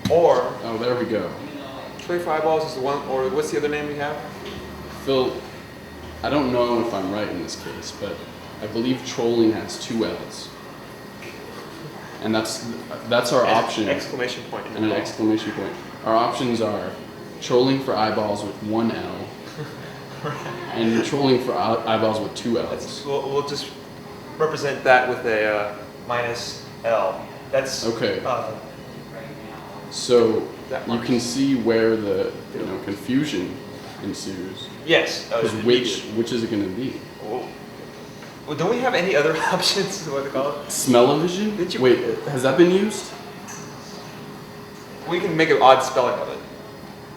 Or... Oh, there we go. Trolling for eyeballs is the one, or what's the other name we have? Phil, I don't know if I'm right in this case, but I believe trolling has 2 L's. And that's our option. Exclamation point. And an exclamation point. Our options are trolling for eyeballs with 1 L and trolling for eyeballs with 2 L's. We'll just represent that with a minus L. That's okay. So you can see where the confusion ensues. Yes. Because which is it going to be? Well, don't we have any other options? What they call it? Smell-o-vision? Wait, has that been used? We can make an odd spelling of it.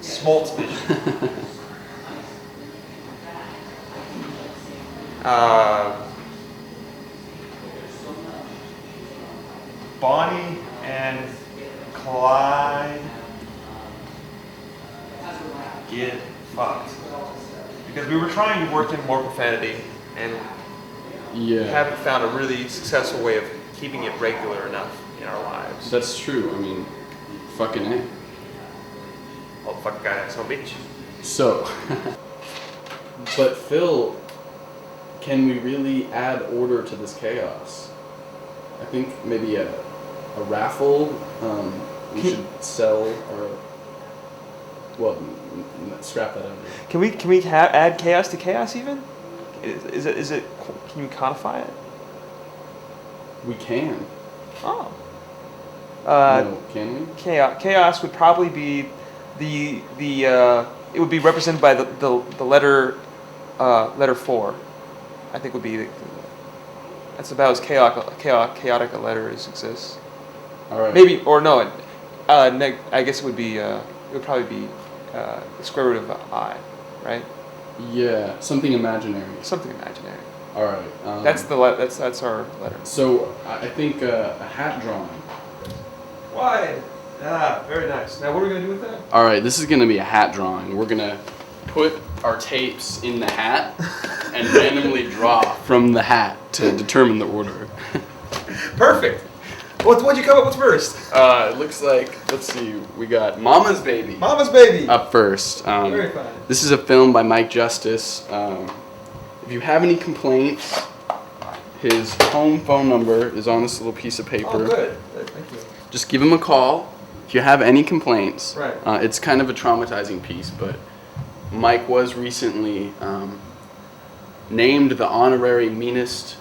Smoltvision. Bonnie and Clyde get fucked. Because we were trying to work in more profanity and haven't found a really successful way of keeping it regular enough in our lives. That's true. I mean, fucking A. Oh, fuck guy at some beach. So, but Phil, can we really add order to this chaos? I think maybe a raffle. We should sell or scrap that out. Can we add chaos to chaos even? Is it? Can you codify it? We can. Oh. No, can we? Chaos would probably be it would be represented by the letter 4. I think would be that's about as chaotic a letter as exists. All right. Maybe or no. I guess it would be. It would probably be the square root of I, right? Yeah, something imaginary. Something imaginary. All right. That's our letter. So I think a hat drawing. Why? Ah, very nice. Now what are we gonna do with that? All right, this is gonna be a hat drawing. We're gonna put our tapes in the hat and randomly draw from the hat to determine the order. Perfect. What'd you come up with first? It looks like, let's see, we got Mama's Baby. Mama's Baby. Up first. Very fun. This is a film by Mike Justice. If you have any complaints, his home phone number is on this little piece of paper. Oh, good. Thank you. Just give him a call if you have any complaints. Right. It's kind of a traumatizing piece, but Mike was recently named the honorary meanest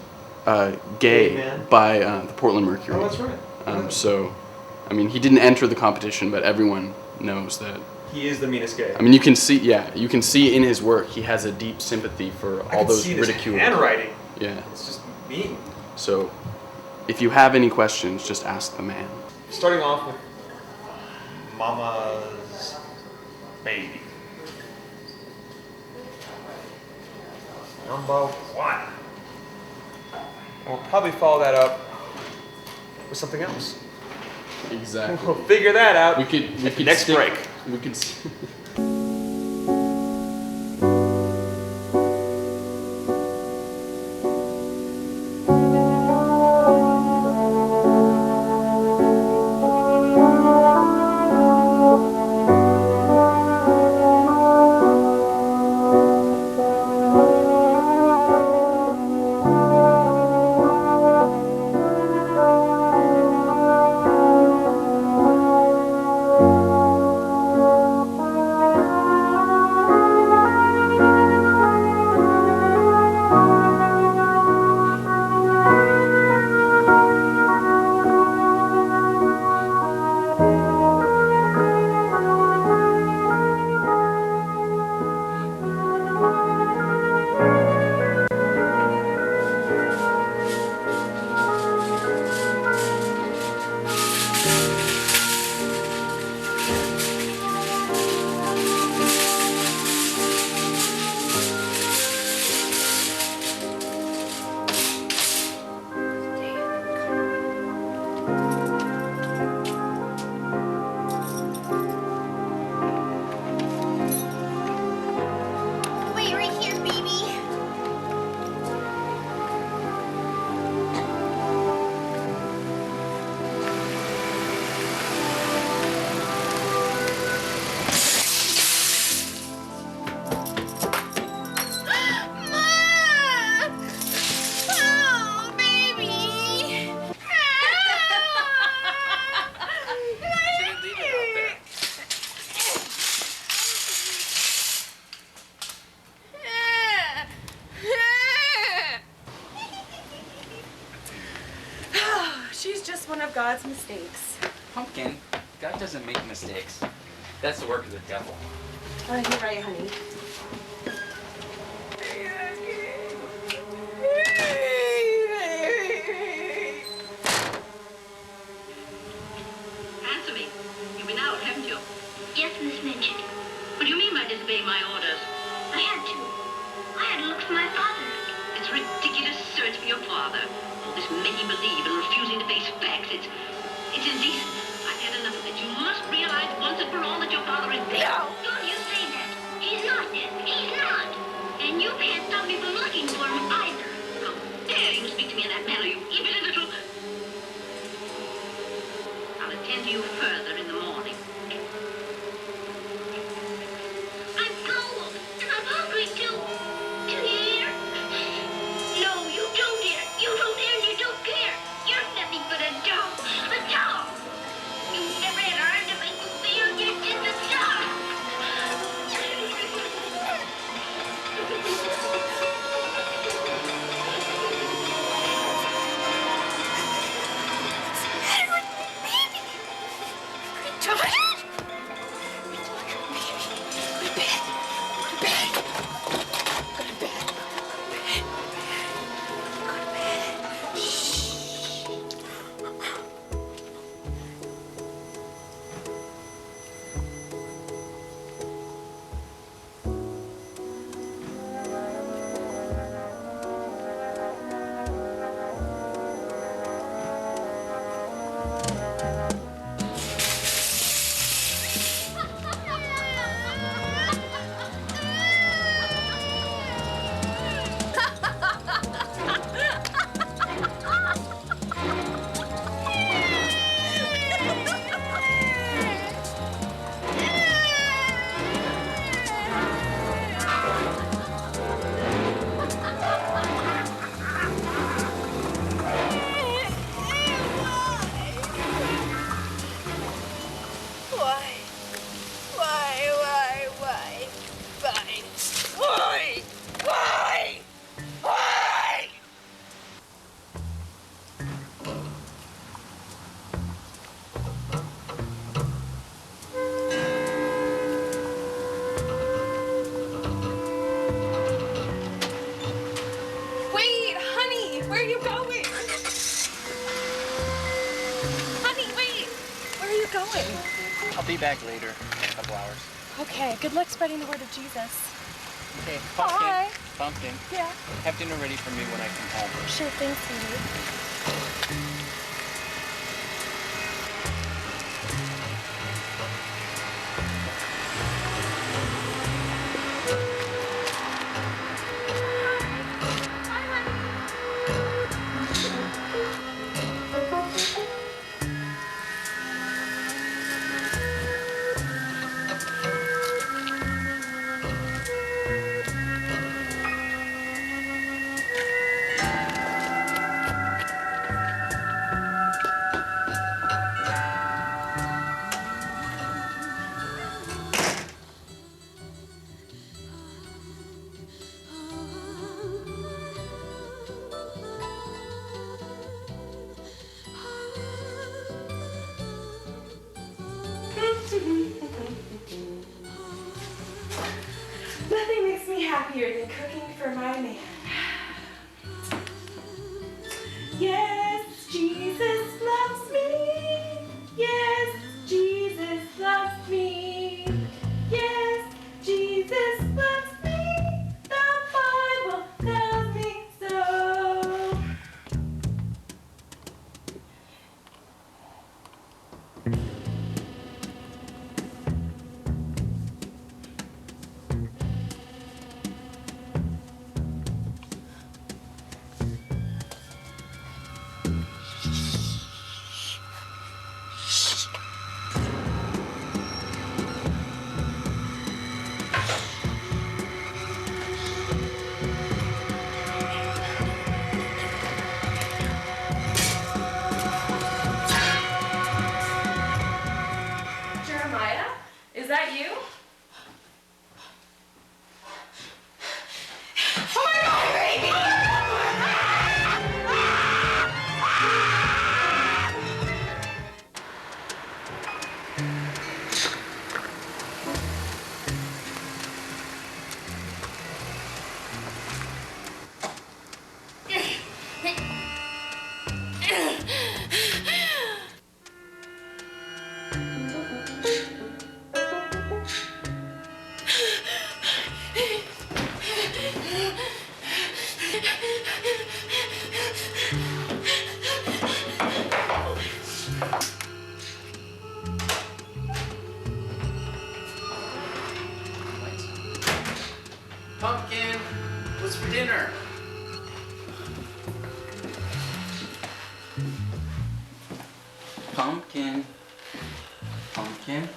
gay by the Portland Mercury. Oh, that's right. So, I mean, he didn't enter the competition, but everyone knows that. He is the meanest gay. I mean, you can see in his work, he has a deep sympathy for all those ridiculed. Handwriting. Yeah. It's just mean. So, if you have any questions, just ask the man. Starting off with Mama's Baby. Number 1. We'll probably follow that up with something else. Exactly. We'll figure that out. We could next break. We could. She's just one of God's mistakes. Pumpkin, God doesn't make mistakes. That's the work of the devil. Oh, you're right, honey. Answer me. You've been out, haven't you? Yes, Miss Minchin. What do you mean by disobeying my orders? I had to. I had to look for my father. It's a ridiculous search for your father. All this making believe and refusing to face facts. It's indecent. I've had enough of it. You must realize once and for all that your father is dead. No! Don't you say that. He's not dead. He's not. And you can't stop me from looking for him either. How dare you speak to me in that manner, you evil little... I'll attend to you further in the morning. I'm cold, and I'm hungry too. Do you hear? No, you don't hear. You don't hear and you don't care. You're nothing but a dog. A dog. You never had a heart to make you feel you're just a dog. Wait, honey, where are you going? Honey, wait, where are you going? I'll be back later in a couple hours. Okay, good luck spreading the word of Jesus. Okay, Pumpkin. Bye. Pumpkin. Yeah. Have dinner ready for me when I come home. Sure thing, sweetie. Nothing makes me happier than cooking for my man. Yes, Jesus loves me. Yes, Jesus loves me. Yes, Jesus loves me. The Bible tells me so. Pumpkin, what's for dinner? Pumpkin. Pumpkin.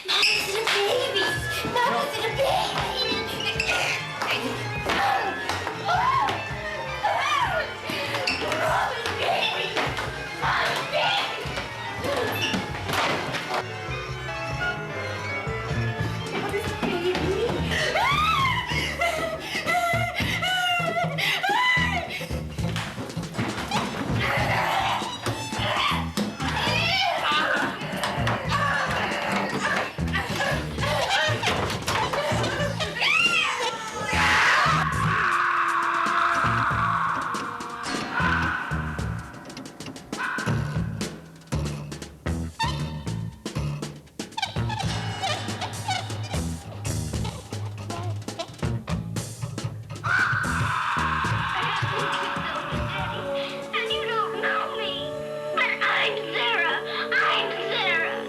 Mama's a baby. Mama's a baby. And you don't know me. But I'm Sarah. I'm Sarah.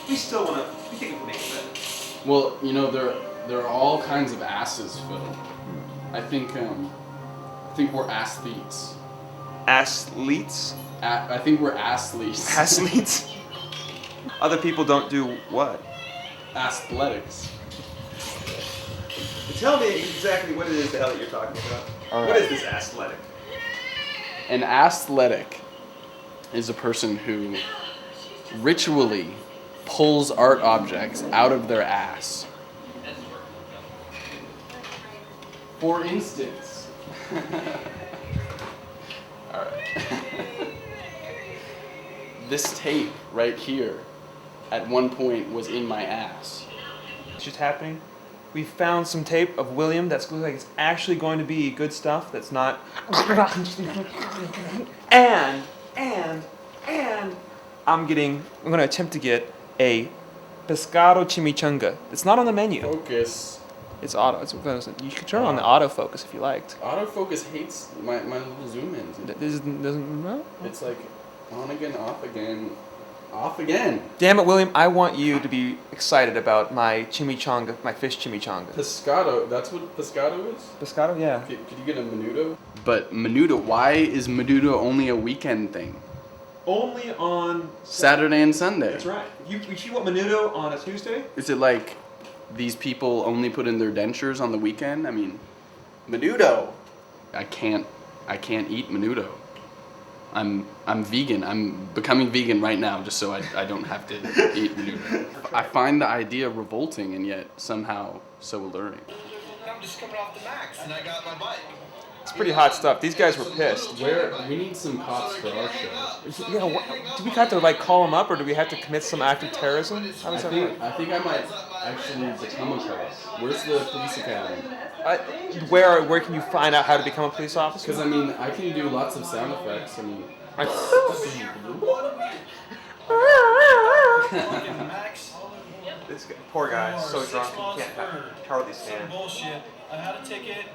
We still want to. We think we can make it better. Well, you know, there are all kinds of asses, Phil. I think we're athletes. Athletes? I think we're athletes. Athletes? Other people don't do what? Athletics. Tell me exactly what it is the hell that you're talking about. All What right. is this athletic? An athletic is a person who ritually pulls art objects out of their ass. For instance. Alright. This tape right here at one point was in my ass. It's just happening. We found some tape of William that's looks like it's actually going to be good stuff. That's not. And I'm going to attempt to get a pescado chimichanga. It's not on the menu. Focus. It's auto. You can turn on the autofocus if you liked. Autofocus hates my little zoom ins. This doesn't. No? It's like on again, off again, off again. Damn it, William! I want you to be excited about my chimichanga, my fish chimichanga. Pescado, that's what pescado is? Pescado, yeah. Could you get a menudo? But menudo, why is menudo only a weekend thing? Only on Saturday and Sunday. That's right. You want menudo on a Tuesday? Is it like these people only put in their dentures on the weekend? I mean, menudo. I can't eat menudo. I'm vegan. I'm becoming vegan right now just so I don't have to eat menudo. I find the idea revolting and yet somehow so alluring. I'm just coming off the max and I got my bike. It's pretty hot stuff. These guys were pissed. We need some cops for our show. Yeah, do we have to like call them up, or do we have to commit some act of terrorism? How does that work? I think I might actually become a cop. Where's the police academy? Where can you find out how to become a police officer? Because I mean, I can do lots of sound effects. I mean, this guy, poor guy, so drunk he can't hardly stand. Bullshit. I had a ticket,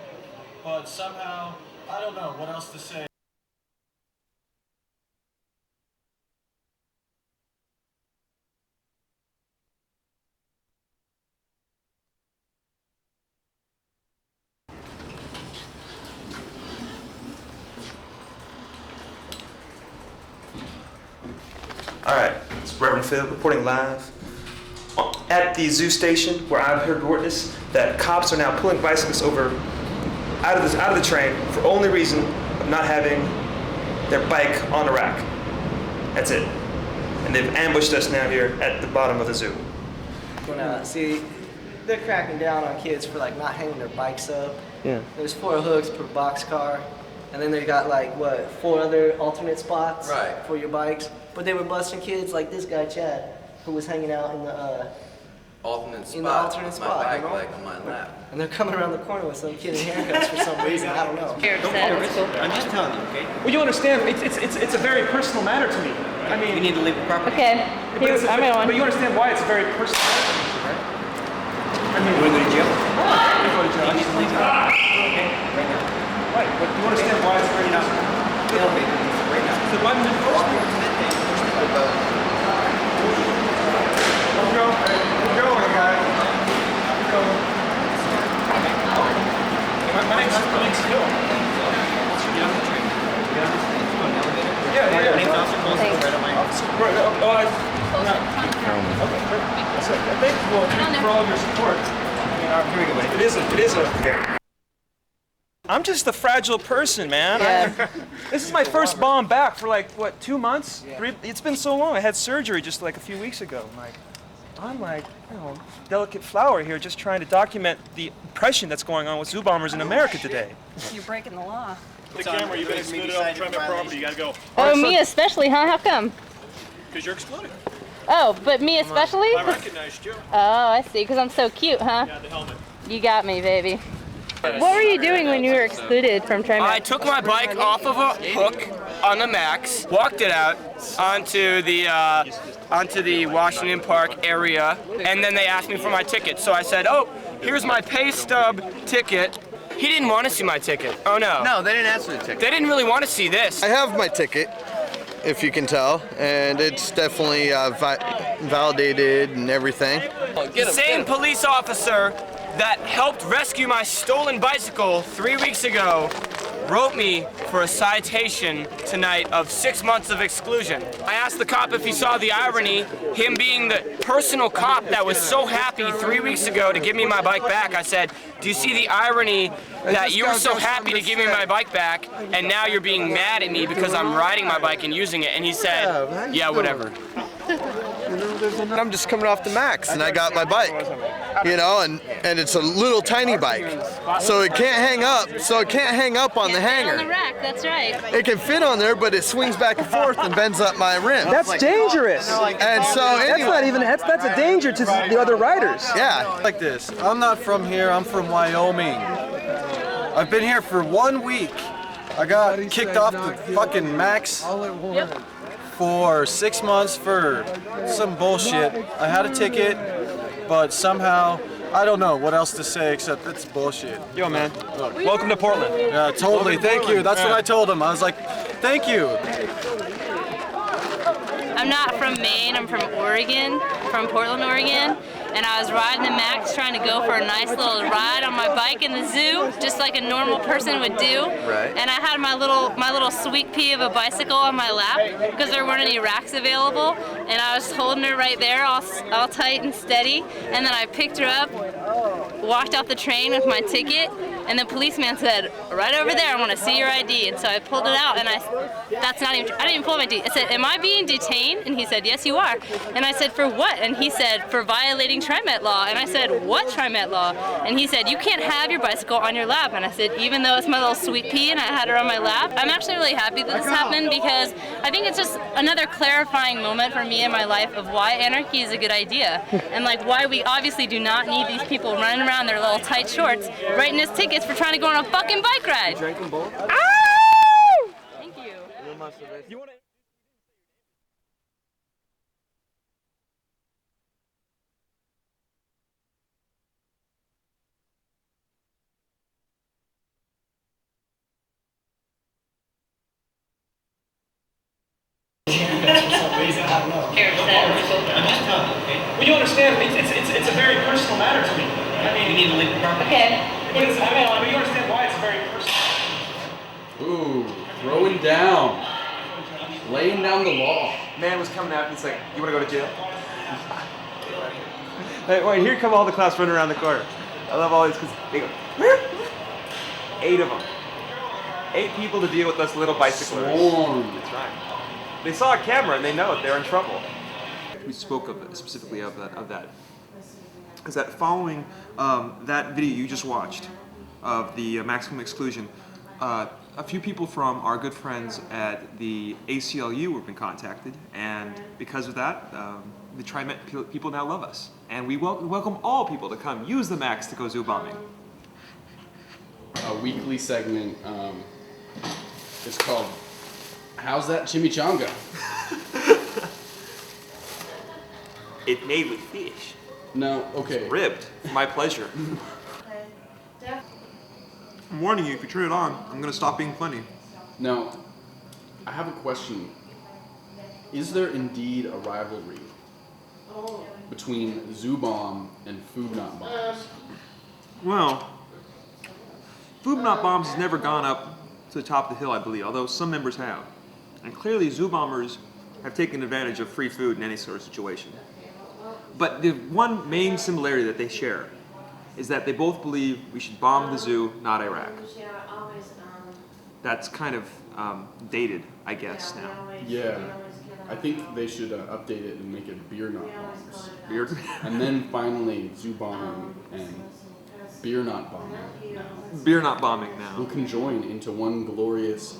but somehow I don't know what else to say. Alright, it's Reverend Phil reporting live at the zoo station where I've heard witness that cops are now pulling bicyclists over out of the train for only reason of not having their bike on a rack. That's it. And they've ambushed us now here at the bottom of the zoo. See, they're cracking down on kids for like not hanging their bikes up. Yeah. There's 4 hooks per boxcar, and then they got like 4 other alternate spots for your bikes. But they were busting kids like this guy Chad, who was hanging out in the alternate spot. in the alternate spot, my you know? bike like on my lap. And they're coming around the corner with some kid in haircuts for some reason. I don't know. I'm just telling you, okay? Well, you understand, it's a very personal matter to me. I mean, We need to leave the property. Okay, here, I'm going. But you understand why it's a very personal matter to me, right? I mean, We're going to jail. we go to jail. You need to leave the property. Okay? Right now. Right, but you understand why it's very Right now. The elevator. Right now. So why didn't you Let's go. Keep going, guys. Keep going. My name's Phil. Get on the train. Get on the train. Go on the elevator. Yeah. My name's Officer Cole. Thanks. Right on my office. Okay, perfect. Thank you for all of your support. Here we go, buddy. It is a... I'm just a fragile person, man. Yeah. This is my first bomb back for like, what, 2 months? It's been so long. I had surgery just like a few weeks ago. I'm like, you know, delicate flower here just trying to document the oppression that's going on with zoo bombers in America today. You're breaking the law. The camera, you've been excluded off private property. You gotta go. Oh, me especially, huh? How come? Because you're excluded. Oh, but me especially? I recognized you. Oh, I see, because I'm so cute, huh? Yeah, the helmet. You got me, baby. What were you doing when you were excluded from trying to... I took my bike off of a hook on the Max, walked it out onto the Washington Park area, and then they asked me for my ticket. So I said, oh, here's my pay stub ticket. He didn't want to see my ticket. Oh, no. No, they didn't ask for the ticket. They didn't really want to see this. I have my ticket, if you can tell, and it's definitely validated and everything. The same police officer that helped rescue my stolen bicycle 3 weeks ago wrote me for a citation tonight of 6 months of exclusion. I asked the cop if he saw the irony, him being the personal cop that was so happy 3 weeks ago to give me my bike back. I said, do you see the irony that you were so happy to give me my bike back and now you're being mad at me because I'm riding my bike and using it? And he said, yeah, whatever. I'm just coming off the Max and I got my bike, you know, and it's a little tiny bike, so it can't hang up on the hanger. On the rack, that's right. It can fit on there, but it swings back and forth and bends up my rim. That's dangerous. And so anyway, that's a danger to the other riders. yeah. Like this. I'm not from here. I'm from Wyoming. I've been here for 1 week. I got kicked off the fucking Max for 6 months for some bullshit. I had a ticket, but somehow I don't know what else to say except it's bullshit. Yo, man. Welcome to Portland. Yeah, totally. Thank you. That's what I told him. I was like, thank you. I'm not from Maine, I'm from Oregon, from Portland, Oregon. And I was riding the Max trying to go for a nice little ride on my bike in the zoo, just like a normal person would do. Right. And I had my little sweet pea of a bicycle on my lap because there weren't any racks available. And I was holding her right there all tight and steady. And then I picked her up, walked off the train with my ticket, And the policeman said, right over there, I want to see your ID. And so I pulled it out, and I didn't even pull my ID. I said, am I being detained? And he said, yes, you are. And I said, for what? And he said, for violating TriMet law. And I said, what TriMet law? And he said, you can't have your bicycle on your lap. And I said, even though it's my little sweet pea and I had her on my lap. I'm actually really happy that this happened because I think it's just another clarifying moment for me in my life of why anarchy is a good idea. And like why we obviously do not need these people running around in their little tight shorts writing us tickets for trying to go on a fucking bike ride. You drank them both? Ow! Thank you. Well, you understand, it's a very personal matter to me. I mean, you need to leave the property. Okay. But you understand why it's very personal. Ooh, throwing down. Laying down the law. Man was coming out and he's like, you want to go to jail? Wait, here come all the clowns running around the corner. I love all these because they go, 8 of them. 8 people to deal with us little bicyclers. Swarm. That's right. They saw a camera and they know it. They're in trouble. We spoke of specifically of that. Is that following that video you just watched of the maximum exclusion, a few people from our good friends at the ACLU have been contacted, and because of that, the TriMet people now love us, and we welcome all people to come use the Max to go zoo bombing. A weekly segment is called "How's That Chimichanga?" It made with fish. No, okay. It's ribbed for my pleasure. I'm warning you, if you turn it on, I'm gonna stop being funny. Now, I have a question. Is there indeed a rivalry between Zoo Bomb and Food Not Bombs? Well, Food Not Bombs has never gone up to the top of the hill, I believe, although some members have. And clearly, Zoo Bombers have taken advantage of free food in any sort of situation. But the one main similarity that they share is that they both believe we should bomb the zoo, not Iraq. That's kind of dated, I guess, now. Yeah. I think they should update it and make it Beer Not Bombs. Beer? And then finally, Zoo Bombing and Beer Not Bombing now. Beer Not Bombing now. Will conjoin into one glorious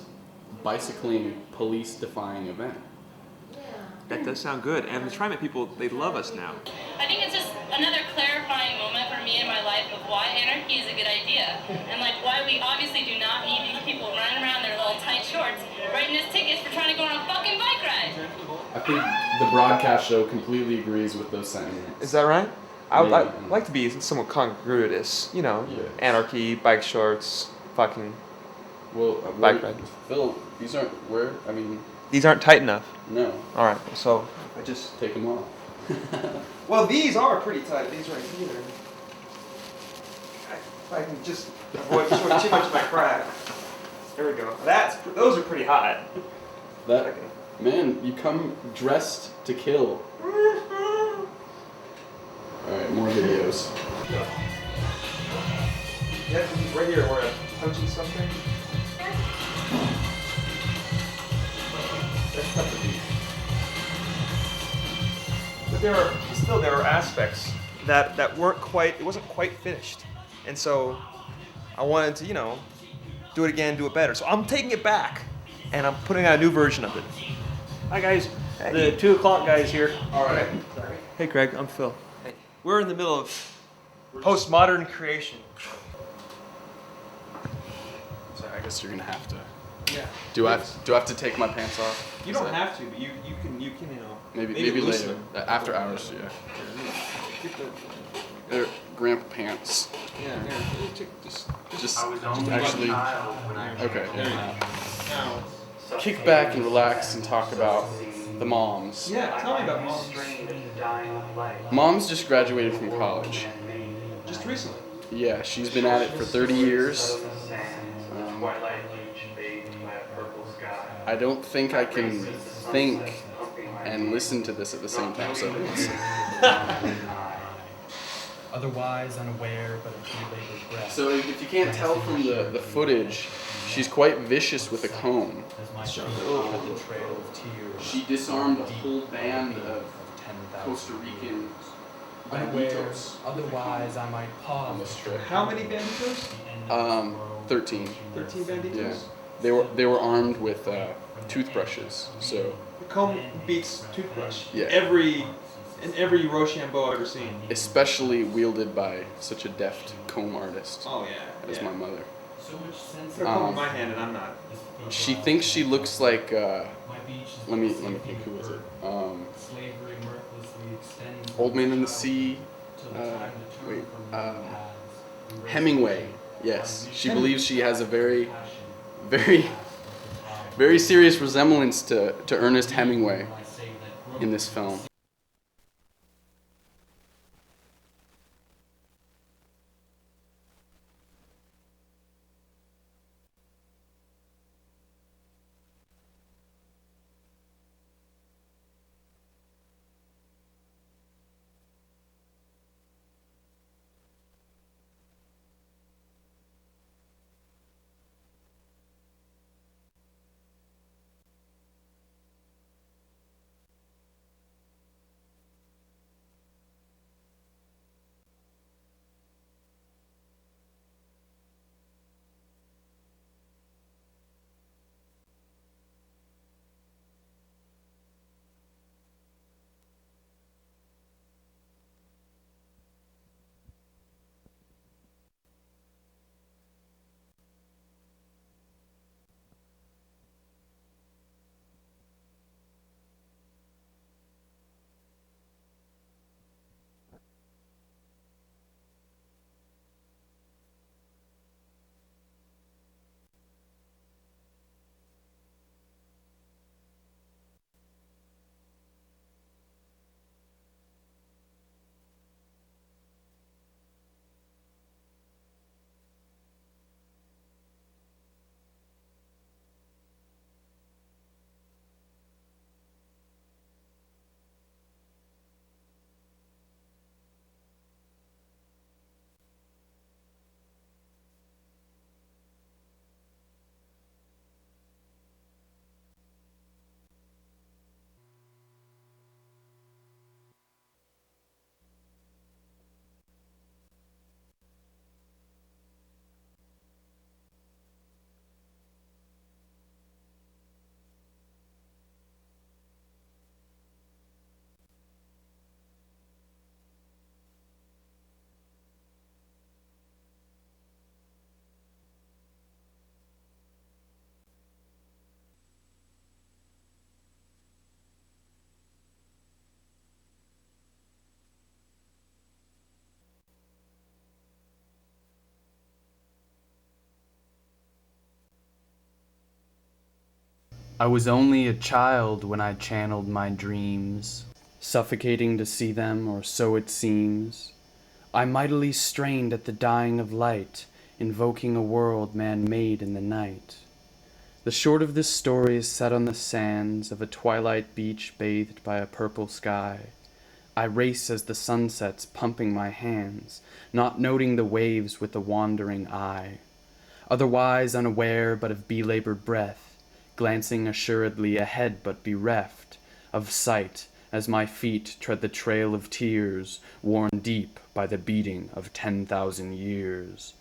bicycling, police-defying event. That does sound good. And the TriMet people, they love us now. I think it's just another clarifying moment for me in my life of why anarchy is a good idea. And like why we obviously do not need these people running around in their little tight shorts writing us tickets for trying to go on a fucking bike ride. I think the broadcast show completely agrees with those sentiments. Is that right? I'd like to be somewhat congruous. You know, anarchy, bike shorts, fucking bike ride. Phil, these aren't where, I mean... These aren't tight enough? No. All right, so I just... Take them off. Well, these are pretty tight. These right here. If I can just avoid showing too much of my crack. There we go. Those are pretty hot. Man, you come dressed to kill. Alright, more videos. Yeah, right here where I'm punching something. That's tough to beat. But there are aspects that weren't quite, it wasn't quite finished. And so I wanted to, do it again, do it better. So I'm taking it back and I'm putting out a new version of it. Hi guys, the 2 o'clock guys here. All right. Hey Greg, I'm Phil. Hey. We're in the middle of postmodern creation. So I guess you're gonna have to. Yeah. Do I have to take my pants off? You don't have to, but you can Maybe later. After hours, yeah. They're grandpa pants. Yeah, here. Just actually. Okay. Yeah. Kick back and relax and talk about the moms. Yeah, tell me about moms. Mom's just graduated from college. Just recently? Yeah, she's been at it for 30 years. I don't think I can think and listen to this at the same time, so Otherwise unaware, but a few labored breath. So if you can't tell from the footage, she's quite vicious with a comb. She disarmed a whole band of Costa Rican banditos. Otherwise, I might pause on this trip. How many banditos? 13. 13 banditos? Yeah. They were armed with toothbrushes. So the comb beats toothbrush. Yeah. In every Rochambeau I've ever seen. Especially wielded by such a deft comb artist. Oh yeah. As my mother. Put a comb in my hand and I'm not. She thinks she looks like. Let me think. Who is it? Old Man in the Sea. Hemingway. Yes, she believes she has a very, very, very serious resemblance to Ernest Hemingway in this film. I was only a child when I channeled my dreams, suffocating to see them, or so it seems. I mightily strained at the dying of light, invoking a world man made in the night. The short of this story is set on the sands of a twilight beach bathed by a purple sky. I race as the sun sets, pumping my hands, not noting the waves with a wandering eye. Otherwise unaware but of belabored breath, glancing assuredly ahead but bereft of sight as my feet tread the trail of tears worn deep by the beating of 10,000 years.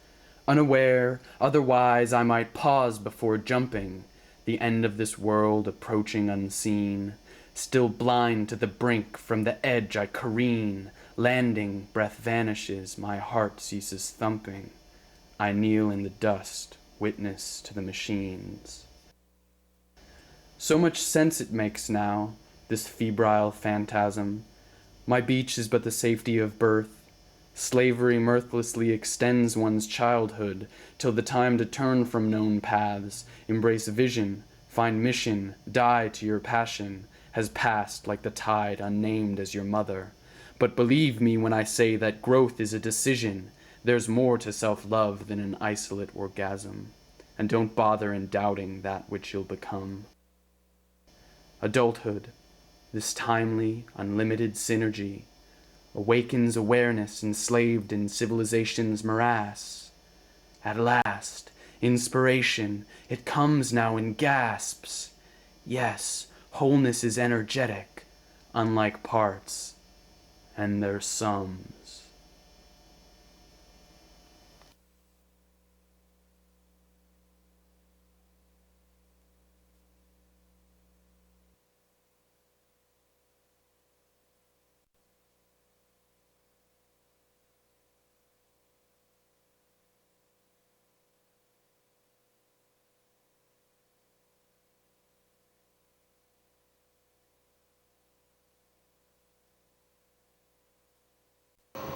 Unaware, otherwise I might pause before jumping, the end of this world approaching unseen. Still blind to the brink, from the edge I careen, landing, breath vanishes, my heart ceases thumping. I kneel in the dust, witness to the machines. So much sense it makes now, this febrile phantasm. My beach is but the safety of birth. Slavery mirthlessly extends one's childhood, till the time to turn from known paths, embrace vision, find mission, die to your passion, has passed like the tide unnamed as your mother. But believe me when I say that growth is a decision. There's more to self-love than an isolate orgasm. And don't bother in doubting that which you'll become. Adulthood, this timely, unlimited synergy, awakens awareness enslaved in civilization's morass. At last, inspiration, it comes now in gasps. Yes, wholeness is energetic, unlike parts and their sums.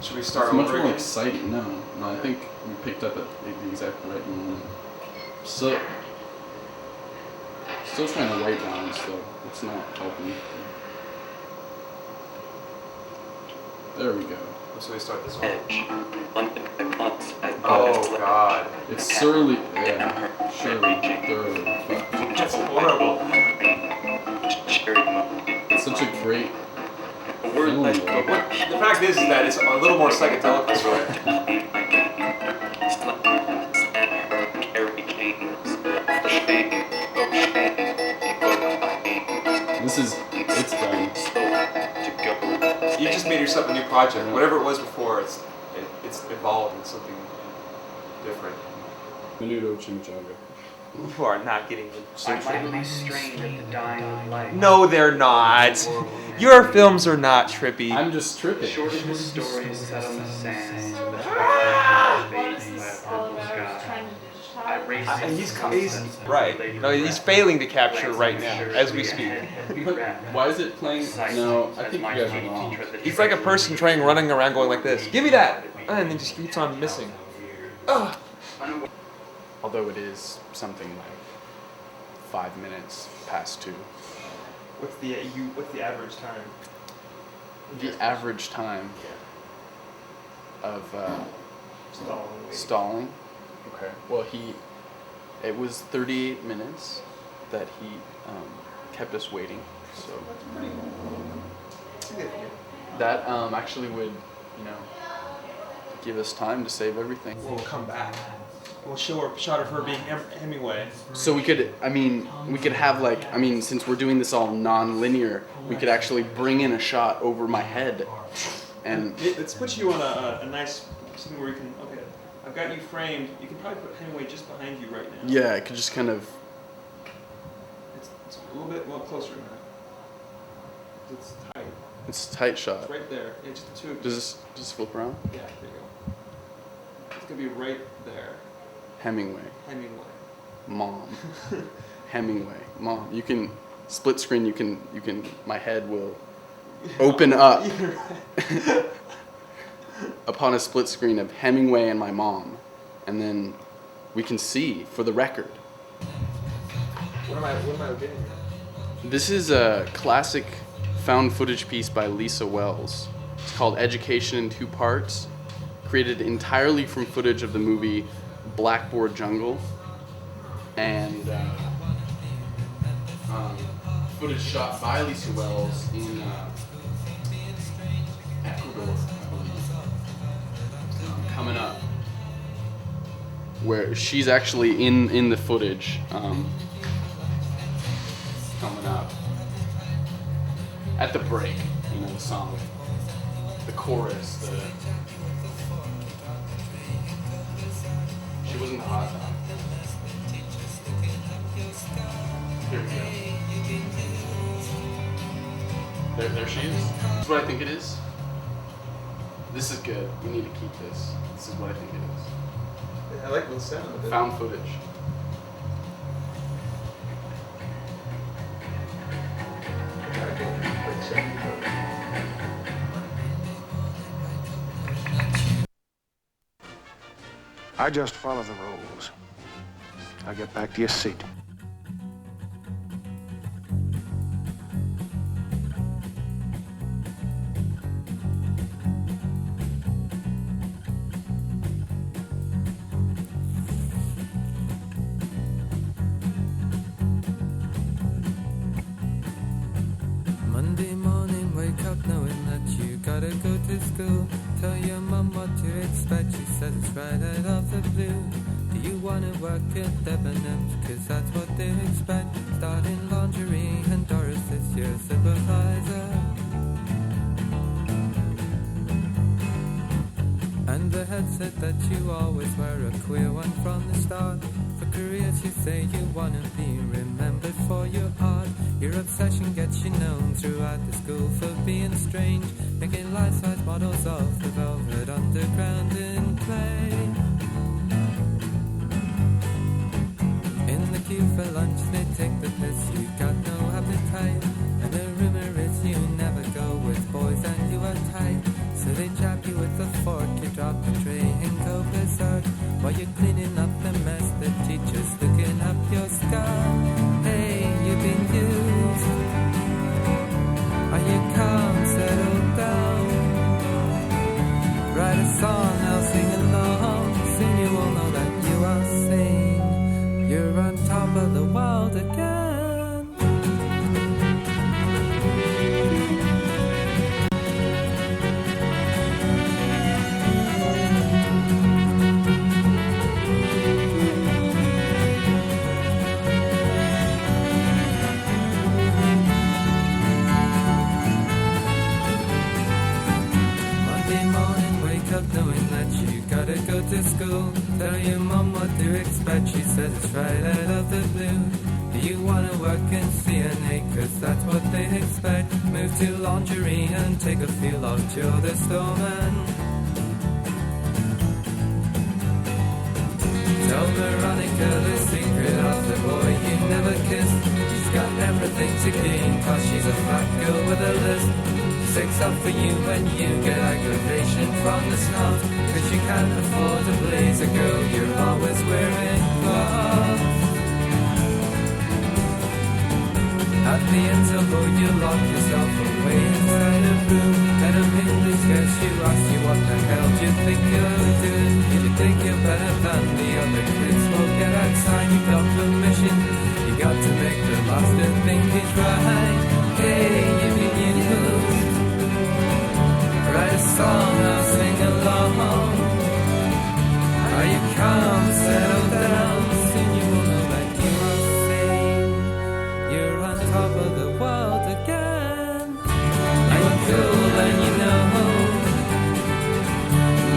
Should we start It's much over more again? exciting. No, I think we picked up at the exact right moment. So, still trying to white balance though. It's not helping. There we go. So we start this one. Oh God. It's surly. Yeah, surely. Thoroughly. That's horrible. It's such a great. Like, the fact is that it's a little more psychedelic this way. It's done. You just made yourself a new project. Whatever it was before, it's evolved into something different. Menudo chimichanga. You are not getting it. light. No, they're not. Your films are not trippy. I'm just tripping. Shortest stories set on the sand. He's right. No, he's failing to capture right now as we speak. Why is it playing? No, I think you guys are wrong. He's like a person running around going like this. Give me that, and then just keeps on missing. Ugh. Although it is something like 5 minutes past 2. What's the average time? The average time of stalling. Okay. Well, it was 38 minutes that he kept us waiting. So that's pretty significant. that actually would, give us time to save everything. We'll come back. We'll show a shot of her being Hemingway. So we could have since we're doing this all non-linear, we could actually bring in a shot over my head, and let's put you on a nice something where you can. Okay, I've got you framed. You can probably put Hemingway just behind you right now. yeah, I could just kind of. It's a little bit closer now. It's tight. It's a tight shot. It's right there. Yeah, just the two of you. Does this just flip around? Yeah, there you go. It's gonna be right there. Hemingway. Mom. Hemingway. Mom. You can split screen. You can. My head will open up upon a split screen of Hemingway and my mom, and then we can see for the record. What am I getting here? This is a classic found footage piece by Lisa Wells. It's called Education in 2 Parts, created entirely from footage of the movie Blackboard Jungle, and footage shot by Lisa Wells in Ecuador, I believe. Coming up, where she's actually in the footage. Coming up at the break, the song, the chorus, she wasn't the hot dog. Here we go. There she is. This is what I think it is. This is good. We need to keep this. This is what I think it is. I like the sound of it. Found footage. I just follow the rules. Now get back to your seat. Monday morning, wake up up knowing that you gotta go to school. Tell your mom what to expect, she says it's right out of the blue. Do you wanna work at Invitamentum? Cause that's what they expect. Starting lingerie and Doris is your supervisor. And the head said that you always were a queer one from the start. For careers you say you wanna be remembered for your art. Your obsession gets you known throughout the school for being strange, making life-size models of the velvet underground in clay. In the queue for lunch they take the piss, you got no appetite. And the rumor is you never go with boys and you are tight. So they jab you with a fork, you drop the tray and go berserk. While you're cleaning up the mess, the teacher's looking up your skirt. Hey, you've been used. Are you calm, settle down? Write a song, I'll sing along. Soon you will know that you are sane. You're on top of the world again. Knowing that you gotta go to school. Tell your mom what to expect, she says it's right out of the blue. Do you wanna work in CNA? Cause that's what they expect. Move to lingerie and take a feel of Joe the Stoneman. Tell Veronica the secret of the boy you never kissed. She's got everything to gain, cause she's a fat girl with a list. Sticks up for you when you get aggravation from the snout. Cause you can't afford a blazer, girl, you're always wearing gloves. At the interval you lock yourself away inside a room. And a English guest you ask you what the hell do you think you're doing. If you think you're better than the other kids, well get outside, you got permission. You got to make the master think he's right. Hey, you've been used. Write a song, I'll sing along. Are you calm, settle down? Soon you will know that you are sane. You're on top of the world again. You are cool and you know.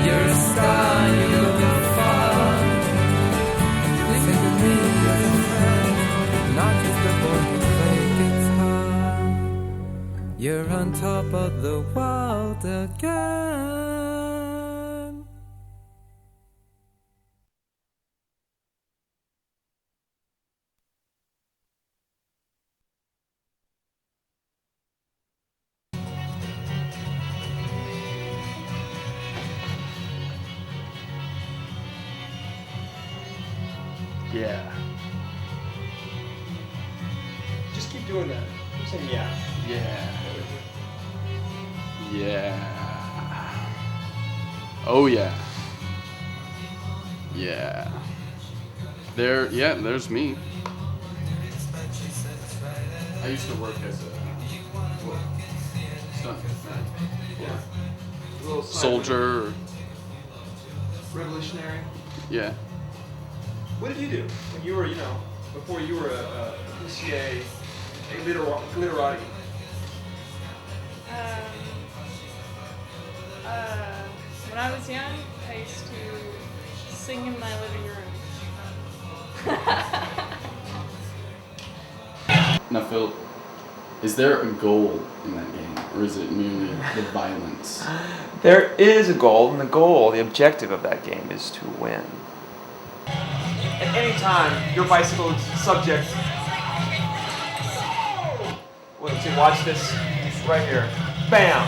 You're a star, you're going far. Listen to me as a friend, not just a boy who plays guitar. You're on top of the world again. Yeah. Just keep doing that. Keep saying yeah. Yeah. Yeah. Oh yeah. Yeah. There's me. I used to work as a stuntman. Yeah. A little Soldier. Revolutionary. Yeah. What did you do when you were, before you were a PCA, a glitterati? When I was young, I used to sing in my living room. Now, Phil, is there a goal in that game, or is it merely the violence? There is a goal, and the objective of that game is to win. At any time, your bicycle is subject. Watch this right here. Bam!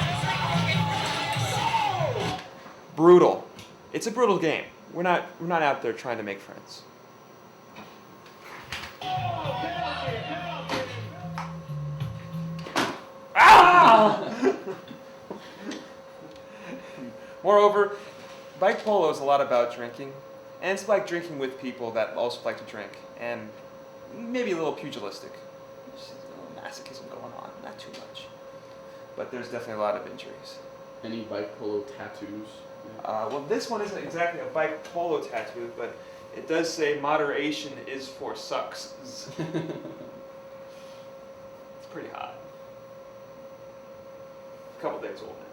Brutal. It's a brutal game. We're not out there trying to make friends. Ah! Moreover, bike polo is a lot about drinking, and it's like drinking with people that also like to drink, and maybe a little pugilistic. Just a little masochism going on, not too much. but there's definitely a lot of injuries. Any bike polo tattoos? Well, this one isn't exactly a bike polo tattoo, but it does say moderation is for sucks. It's pretty hot. A couple days old now.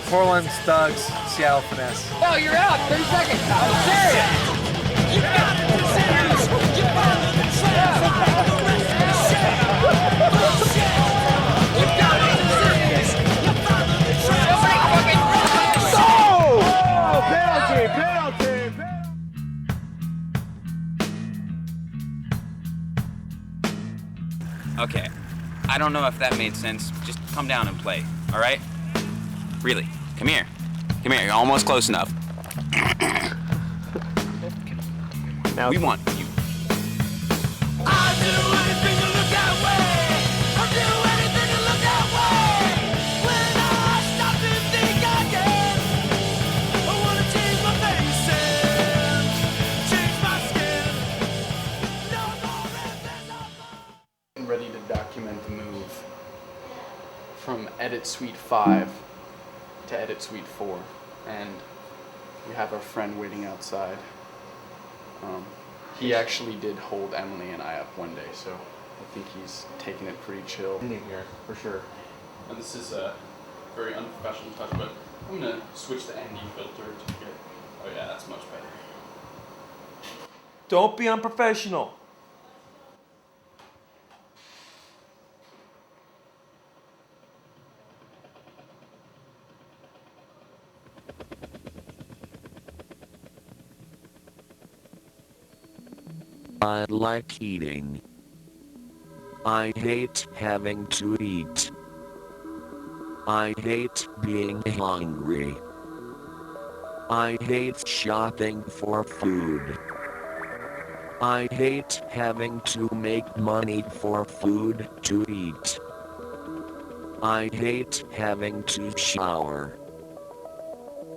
Portland Stugs, Seattle Finesse. Oh, you're out. 30 seconds. I'm serious. Okay, I don't know if that made sense. Just come down and play, all right? Really, come here. Come here, you're almost close enough. Now we want you. I do anything to look that way. I do anything to look that way. When I stop and think again, I wanna change my face and change my skin. No more Ready to document the move from Edit Suite 5 to Edit Suite 4, and we have our friend waiting outside. He actually did hold Emily and I up one day, so I think he's taking it pretty chill. In here, for sure. And this is a very unprofessional touch, but I'm gonna switch the ND filter to get. Oh yeah, that's much better. Don't be unprofessional. I like eating. I hate having to eat. I hate being hungry. I hate shopping for food. I hate having to make money for food to eat. I hate having to shower.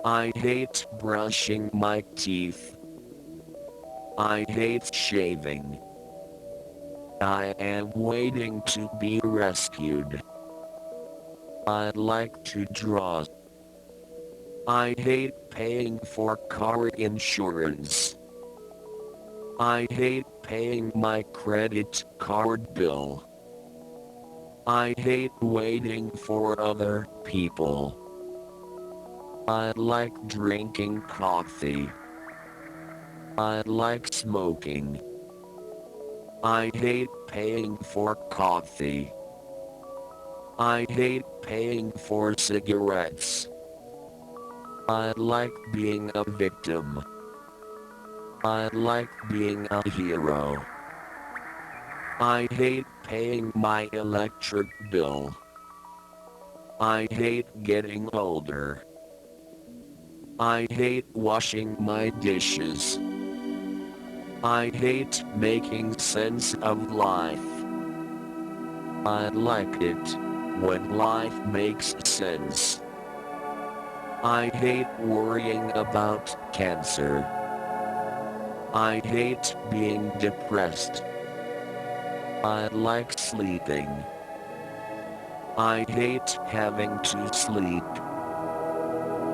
I hate brushing my teeth. I hate shaving. I am waiting to be rescued. I like to draw. I hate paying for car insurance. I hate paying my credit card bill. I hate waiting for other people. I like drinking coffee. I like smoking. I hate paying for coffee. I hate paying for cigarettes. I like being a victim. I like being a hero. I hate paying my electric bill. I hate getting older. I hate washing my dishes. I hate making sense of life. I like it when life makes sense. I hate worrying about cancer. I hate being depressed. I like sleeping. I hate having to sleep.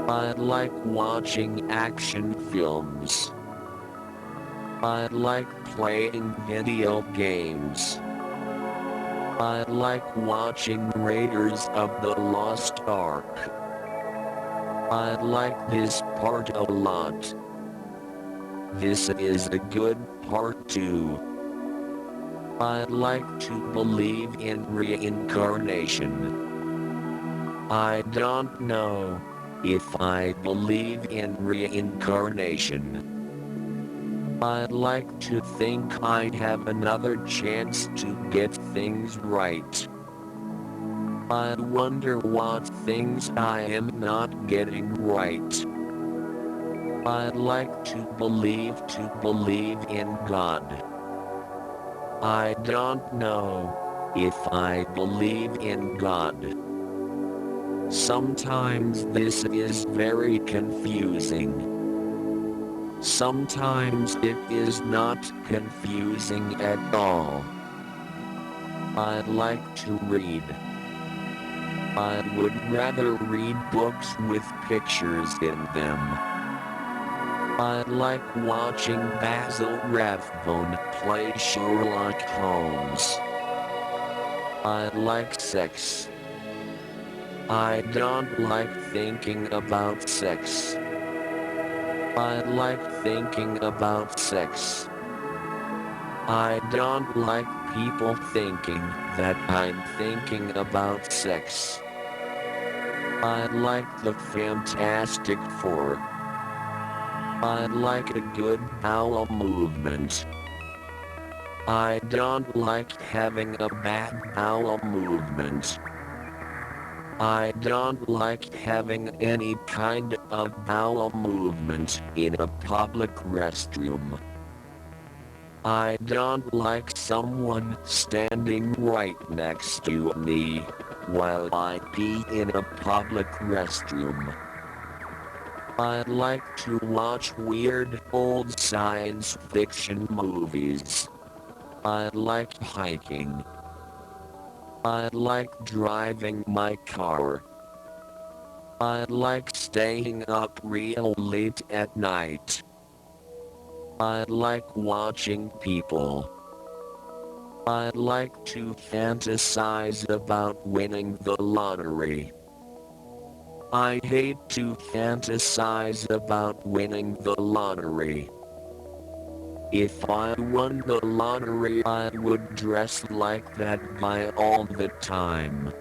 I like watching action films. I like playing video games. I like watching Raiders of the Lost Ark. I like this part a lot. This is a good part too. I like to believe in reincarnation. I don't know if I believe in reincarnation. I'd like to think I have another chance to get things right. I wonder what things I am not getting right. I'd like to believe in God. I don't know if I believe in God. Sometimes this is very confusing. Sometimes it is not confusing at all. I'd like to read. I would rather read books with pictures in them. I like watching Basil Rathbone play Sherlock Holmes. I like sex. I don't like thinking about sex. I like thinking about sex. I don't like people thinking that I'm thinking about sex. I like the Fantastic Four. I like a good bowel movement. I don't like having a bad bowel movement. I don't like having any kind of bowel movement in a public restroom. I don't like someone standing right next to me while I pee in a public restroom. I like to watch weird old science fiction movies. I like hiking. I like driving my car. I like staying up real late at night. I like watching people. I like to fantasize about winning the lottery. I hate to fantasize about winning the lottery. If I won the lottery, I would dress like that guy all the time.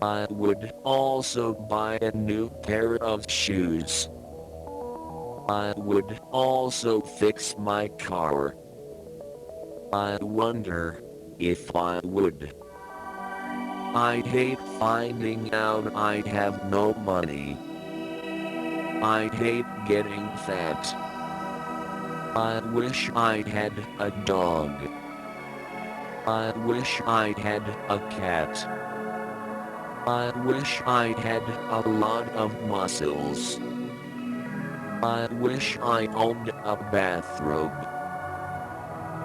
I would also buy a new pair of shoes. I would also fix my car. I wonder if I would. I hate finding out I have no money. I hate getting fat. I wish I had a dog. I wish I had a cat. I wish I had a lot of muscles. I wish I owned a bathrobe.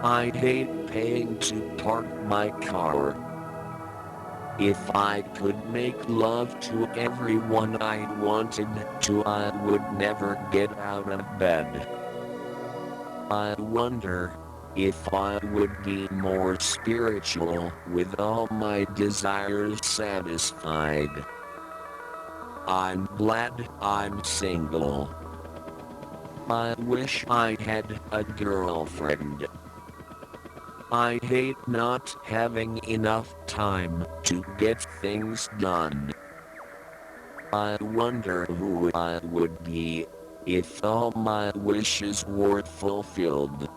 I hate paying to park my car. If I could make love to everyone I wanted to, I would never get out of bed. I wonder if I would be more spiritual with all my desires satisfied. I'm glad I'm single. I wish I had a girlfriend. I hate not having enough time to get things done. I wonder who I would be if all my wishes were fulfilled.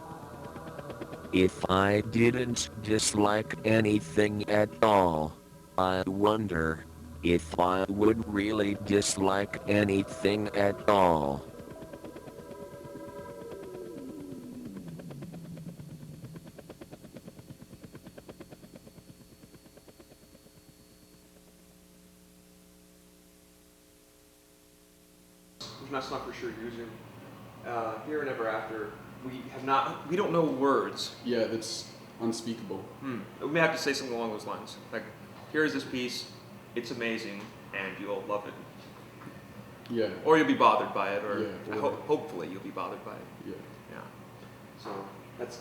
If I didn't dislike anything at all, I wonder if I would really dislike anything at all. That's not for sure using. Here and ever after, we don't know words. Yeah, that's unspeakable. We may have to say something along those lines. Like, here's this piece, it's amazing, and you'll love it. Yeah. Or you'll be bothered by it, or Yeah, hopefully you'll be bothered by it. Yeah. Yeah. So that's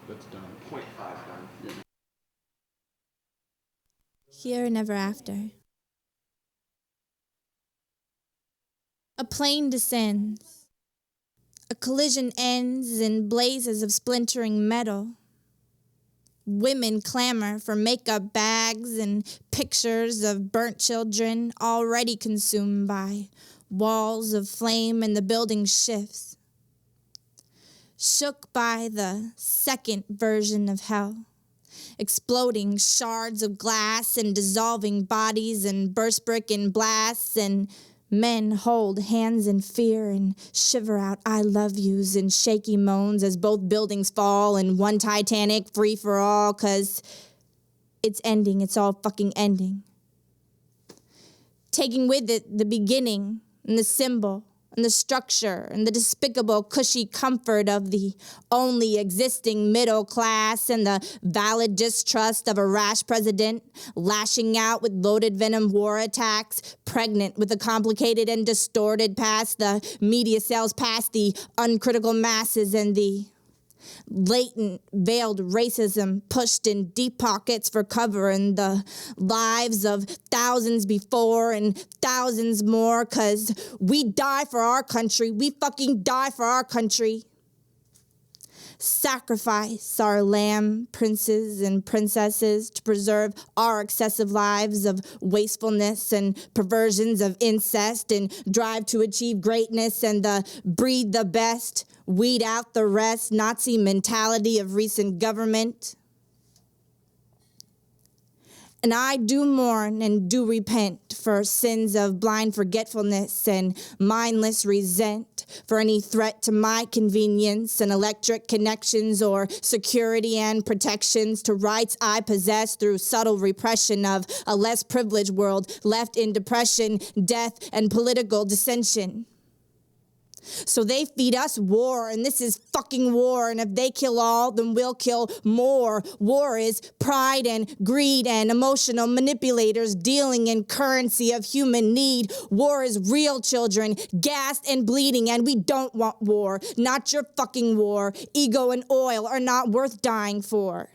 done. 0.5 done. Yeah. Here and ever after. A plane descends. A collision ends in blazes of splintering metal. Women clamor for makeup bags and pictures of burnt children already consumed by walls of flame, and the building shifts. Shook by the second version of hell. Exploding shards of glass and dissolving bodies and burst brick and blasts, and men hold hands in fear and shiver out I love yous and shaky moans as both buildings fall in one Titanic free-for-all, 'cause it's ending, it's all fucking ending. Taking with it the beginning and the symbol and the structure and the despicable cushy comfort of the only existing middle class, and the valid distrust of a rash president lashing out with loaded venom war attacks, pregnant with a complicated and distorted past. The media sells past the uncritical masses, and the latent, veiled racism pushed in deep pockets for cover, and the lives of thousands before and thousands more, 'cause we die for our country. We fucking die for our country. Sacrifice our lamb princes and princesses to preserve our excessive lives of wastefulness and perversions of incest, and drive to achieve greatness and the breed the best, weed out the rest, Nazi mentality of recent government. And I do mourn and do repent for sins of blind forgetfulness and mindless resent, for any threat to my convenience and electric connections or security and protections to rights I possess through subtle repression of a less privileged world left in depression, death, and political dissension. So they feed us war, and this is fucking war, and if they kill all, then we'll kill more. War is pride and greed and emotional manipulators dealing in currency of human need. War is real children, gassed and bleeding, and we don't want war. Not your fucking war. Ego and oil are not worth dying for.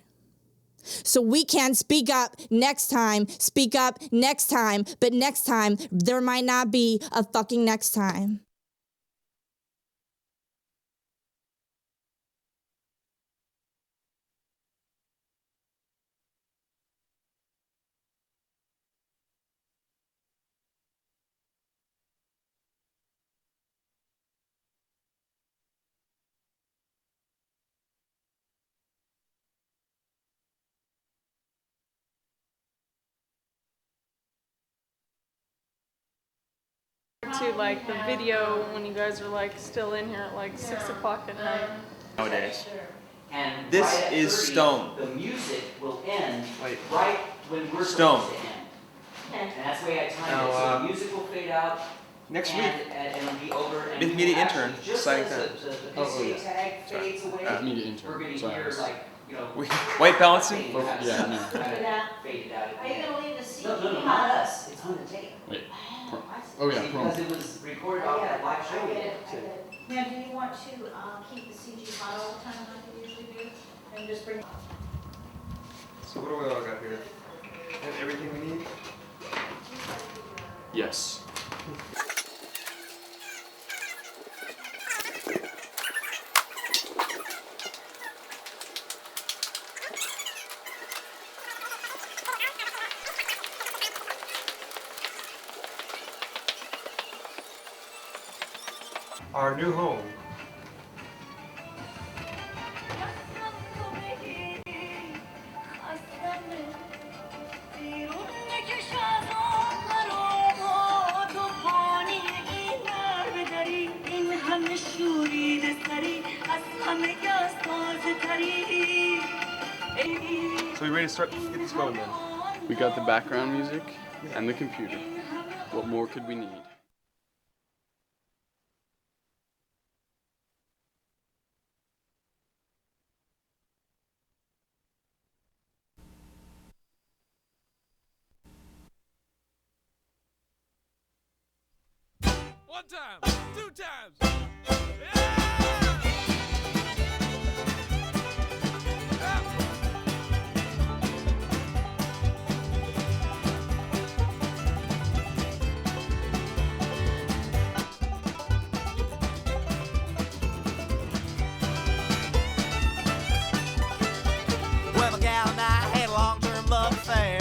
So we can speak up next time, but next time, there might not be a fucking next time. To like the video when you guys are like still in here at like 6 o'clock at night. Nowadays. And This right at is 30, Stone. The music will end Wait. right when we're Stone. supposed to end. And that's the way I timed Now, it. So the music will fade out. Next and, week. And it'll be over. And Media we will intern, actually, just exciting as time. the PCA tag fades away, Media intern. we're going to Sorry. hear like, you know, White balancing? faded out. Yeah, no. Faded out. Faded out. Are you gonna leave the CD? No, not us. It's on the tape. Wait. Oh yeah, promo. Because it was recorded off that live show. I get it. Now, do you want to keep the CG hot all the time like you usually do? And just bring... So what do we all got here? And everything we need? Yes. Our new home. So we ready to start? Get this going then. We got the background music and the computer. What more could we need? One time, two times. Well, my gal and I had a long-term love affair.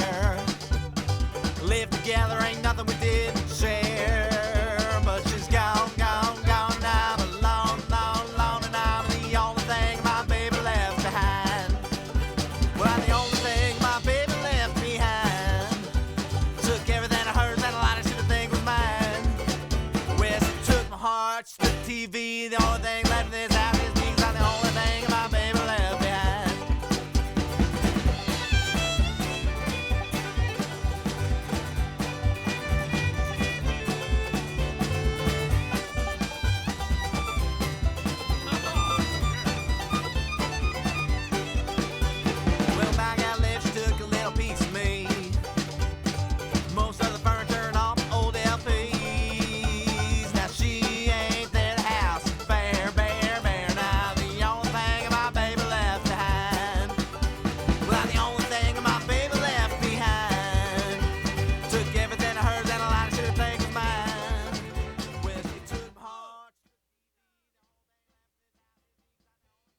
Lived together, ain't nothing we didn't share. But she's gone, gone, gone now. Alone, alone, alone, and I'm the only thing my baby left behind. Well, I'm the only thing my baby left behind. Took everything of hers and a lot of shit I think was mine. Well, she took my heart, she took the TV. The only thing left in this house is